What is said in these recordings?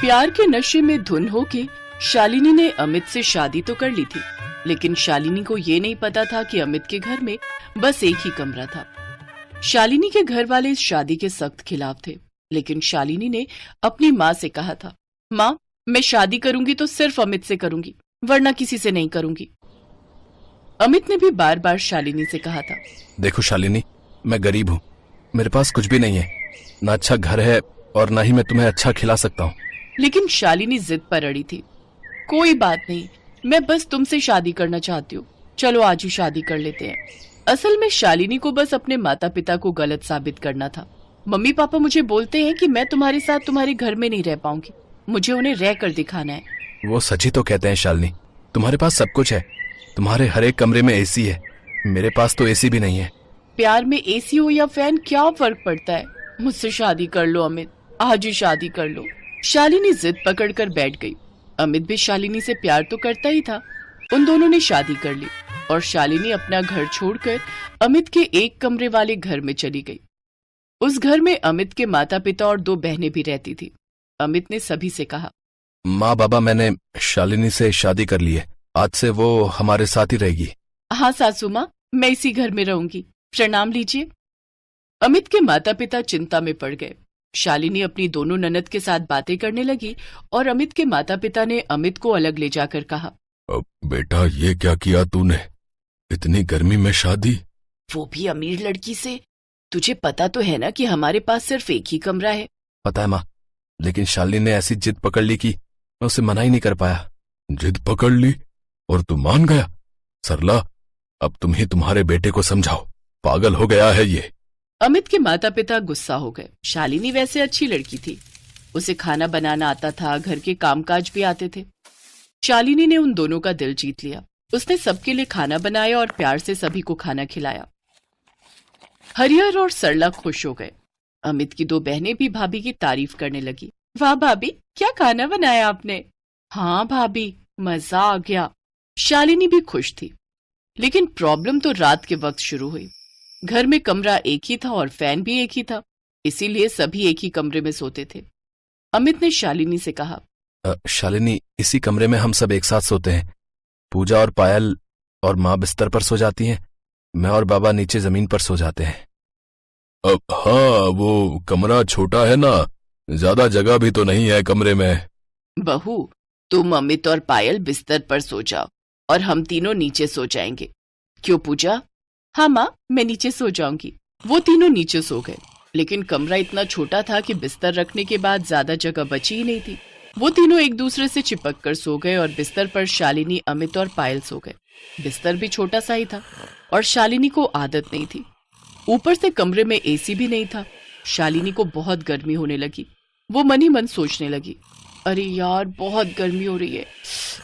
प्यार के नशे में धुन होके शालिनी ने अमित से शादी तो कर ली थी, लेकिन शालिनी को ये नहीं पता था कि अमित के घर में बस एक ही कमरा था। शालिनी के घर वाले इस शादी के सख्त खिलाफ थे, लेकिन शालिनी ने अपनी माँ से कहा था, माँ मैं शादी करूंगी तो सिर्फ अमित से करूंगी, वरना किसी से नहीं करूंगी। अमित ने भी बार बार शालिनी से कहा था, देखो शालिनी, मैं गरीब हूँ, मेरे पास कुछ भी नहीं है, ना अच्छा घर है और ना ही मैं तुम्हें अच्छा खिला सकता हूँ। लेकिन शालिनी जिद पर अड़ी थी। कोई बात नहीं, मैं बस तुमसे शादी करना चाहती हूँ, चलो आज ही शादी कर लेते हैं। असल में शालिनी को बस अपने माता पिता को गलत साबित करना था। मम्मी पापा मुझे बोलते हैं कि मैं तुम्हारे साथ तुम्हारे घर में नहीं रह पाऊंगी, मुझे उन्हें रह कर दिखाना है। वो सच ही तो कहते हैं शालिनी, तुम्हारे पास सब कुछ है, तुम्हारे हर एक कमरे में एसी है, मेरे पास तो एसी भी नहीं है। प्यार में एसी हो या फैन क्या फर्क पड़ता है, मुझसे शादी कर लो अमित, आज ही शादी कर लो। शालिनी जिद पकड़कर बैठ गई। अमित भी शालिनी से प्यार तो करता ही था। उन दोनों ने शादी कर ली और शालिनी अपना घर छोड़कर अमित के एक कमरे वाले घर में चली गई। उस घर में अमित के माता पिता और 2 बहनें भी रहती थी। अमित ने सभी से कहा, माँ बाबा मैंने शालिनी से शादी कर ली है, आज से वो हमारे साथ ही रहेगी। हाँ सासू माँ, मैं इसी घर में रहूंगी, प्रणाम लीजिए। अमित के माता पिता चिंता में पड़ गए। शालिनी अपनी दोनों ननद के साथ बातें करने लगी और अमित के माता पिता ने अमित को अलग ले जाकर कहा, बेटा ये क्या किया तूने, इतनी गर्मी में शादी, वो भी अमीर लड़की से। तुझे पता तो है ना कि हमारे पास सिर्फ एक ही कमरा है। पता है माँ, लेकिन शालिनी ने ऐसी जिद पकड़ ली कि मैं उसे मना ही नहीं कर पाया। जिद पकड़ ली और तू मान गया? सरला, अब तुम ही तुम्हारे बेटे को समझाओ, पागल हो गया है ये। अमित के माता पिता गुस्सा हो गए। शालिनी वैसे अच्छी लड़की थी, उसे खाना बनाना आता था, घर के कामकाज भी आते थे। शालिनी ने उन दोनों का दिल जीत लिया। उसने सबके लिए खाना बनाया और प्यार से सभी को खाना खिलाया। हरिहर और सरला खुश हो गए। अमित की 2 बहनें भी भाभी की तारीफ करने लगी। वाह भाभी, क्या खाना बनाया आपने। हाँ भाभी, मजा आ गया। शालिनी भी खुश थी, लेकिन प्रॉब्लम तो रात के वक्त शुरू हुई। घर में कमरा एक ही था और फैन भी एक ही था, इसीलिए सभी एक ही कमरे में सोते थे। अमित ने शालिनी से कहा, शालिनी, इसी कमरे में हम सब एक साथ सोते हैं। पूजा और पायल और माँ बिस्तर पर सो जाती हैं, मैं और बाबा नीचे जमीन पर सो जाते हैं। अब हाँ, वो कमरा छोटा है ना, ज्यादा जगह भी तो नहीं है कमरे में। बहू, तुम अमित और पायल बिस्तर पर सो जाओ और हम तीनों नीचे सो जाएंगे। क्यों पूजा? हाँ माँ, मैं नीचे सो जाऊंगी। वो तीनों नीचे सो गए, लेकिन कमरा इतना छोटा था कि बिस्तर रखने के बाद ज्यादा जगह बची ही नहीं थी। वो तीनों एक दूसरे से चिपक कर सो गए और बिस्तर पर शालिनी, अमित और पायल सो गए। बिस्तर भी छोटा सा ही था और शालिनी को आदत नहीं थी। ऊपर से कमरे में एसी भी नहीं था। शालिनी को बहुत गर्मी होने लगी। वो मन ही मन सोचने लगी, अरे यार बहुत गर्मी हो रही है,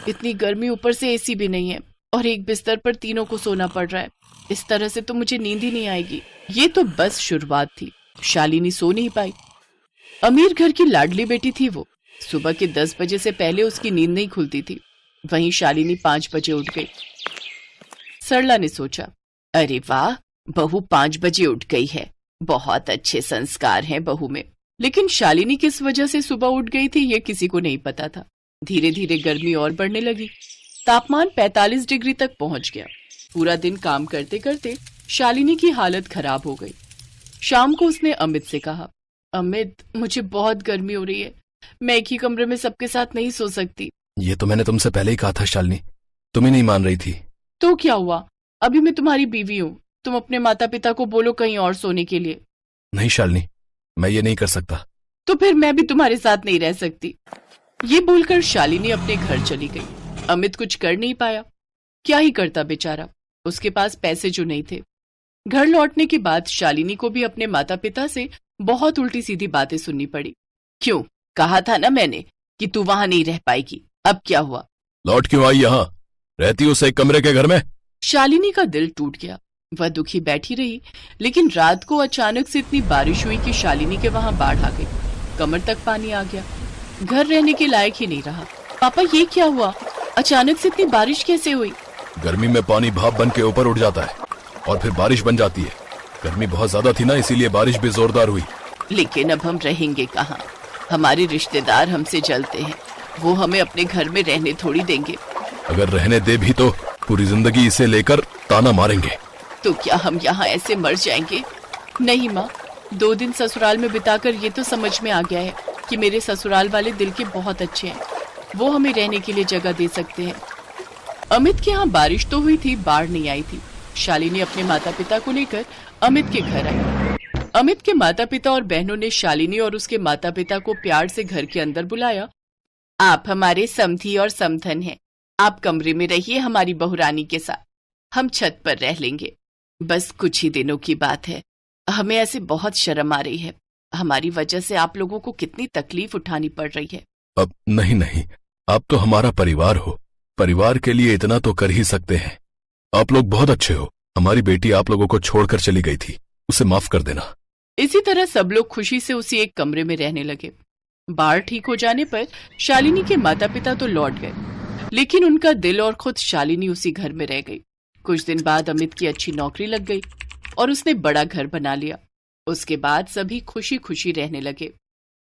इतनी गर्मी, ऊपर से एसी भी नहीं है और एक बिस्तर पर तीनों को सोना पड़ रहा है। इस तरह से तो मुझे नींद ही नहीं आएगी। ये तो बस शुरुआत थी। शालिनी सो नहीं पाई। अमीर घर की लाडली बेटी थी वो। सुबह के 10 बजे से पहले उसकी नींद नहीं खुलती थी। वहीं शालिनी 5 बजे उठ गई। सरला ने सोचा, अरे वाह, बहू 5 बजे उठ गई है, बहुत अच्छे संस्कार हैं बहू में। लेकिन शालिनी किस वजह से सुबह उठ गई थी ये किसी को नहीं पता था। धीरे धीरे गर्मी और बढ़ने लगी। तापमान 45 डिग्री तक पहुंच गया। पूरा दिन काम करते करते शालिनी की हालत खराब हो गई। शाम को उसने अमित से कहा, अमित मुझे बहुत गर्मी हो रही है, मैं एक ही कमरे में सबके साथ नहीं सो सकती। ये तो मैंने तुमसे पहले ही कहा था शालिनी, तुम ही नहीं मान रही थी। तो क्या हुआ, अभी मैं तुम्हारी बीवी हूँ, तुम अपने माता पिता को बोलो कहीं और सोने के लिए। नहीं शालिनी, मैं ये नहीं कर सकता। तो फिर मैं भी तुम्हारे साथ नहीं रह सकती। ये बोलकर शालिनी अपने घर चली गई। अमित कुछ कर नहीं पाया, क्या ही करता बेचारा, उसके पास पैसे जो नहीं थे। घर लौटने के बाद शालिनी को भी अपने माता पिता से बहुत उल्टी सीधी बातें सुननी पड़ी। क्यों, कहा था ना मैंने कि तू वहां नहीं रह पाएगी, अब क्या हुआ? लौट क्यों आई यहाँ, रहती उस एक कमरे के घर में। शालिनी का दिल टूट गया। वह दुखी बैठी रही, लेकिन रात को अचानक से इतनी बारिश हुई कि शालिनी के वहां बाढ़ आ गई। कमर तक पानी आ गया, घर रहने के लायक ही नहीं रहा। पापा ये क्या हुआ, अचानक से इतनी बारिश कैसे हुई? गर्मी में पानी भाप बन के ऊपर उठ जाता है और फिर बारिश बन जाती है। गर्मी बहुत ज्यादा थी ना, इसीलिए बारिश भी जोरदार हुई। लेकिन अब हम रहेंगे कहाँ? हमारे रिश्तेदार हमसे जलते हैं, वो हमें अपने घर में रहने थोड़ी देंगे। अगर रहने दे भी तो पूरी जिंदगी इसे लेकर ताना मारेंगे। तो क्या हम यहाँ ऐसे मर जाएंगे? नहीं माँ, 2 दिन ससुराल में बिताकर ये तो समझ में आ गया है कि मेरे ससुराल वाले दिल के बहुत अच्छे हैं, वो हमें रहने के लिए जगह दे सकते हैं। अमित के यहाँ बारिश तो हुई थी, बाढ़ नहीं आई थी। शालिनी अपने माता पिता को लेकर अमित के घर आई। अमित के माता पिता और बहनों ने शालिनी और उसके माता पिता को प्यार से घर के अंदर बुलाया। आप हमारे समधी और समधन हैं, आप कमरे में रहिए हमारी बहुरानी के साथ, हम छत पर रह लेंगे। बस कुछ ही दिनों की बात है, हमें ऐसे बहुत शर्म आ रही है, हमारी वजह से आप लोगों को कितनी तकलीफ उठानी पड़ रही है। अब नहीं, आप तो हमारा परिवार हो, परिवार के लिए इतना तो कर ही सकते हैं। आप लोग बहुत अच्छे हो। हमारी बेटी आप लोगों को छोड़कर चली गई थी, उसे माफ कर देना। इसी तरह सब लोग खुशी से उसी एक कमरे में रहने लगे। बाढ़ ठीक हो जाने पर शालिनी के माता पिता तो लौट गए, लेकिन उनका दिल और खुद शालिनी उसी घर में रह गई। कुछ दिन बाद अमित की अच्छी नौकरी लग गई और उसने बड़ा घर बना लिया। उसके बाद सभी खुशी खुशी रहने लगे।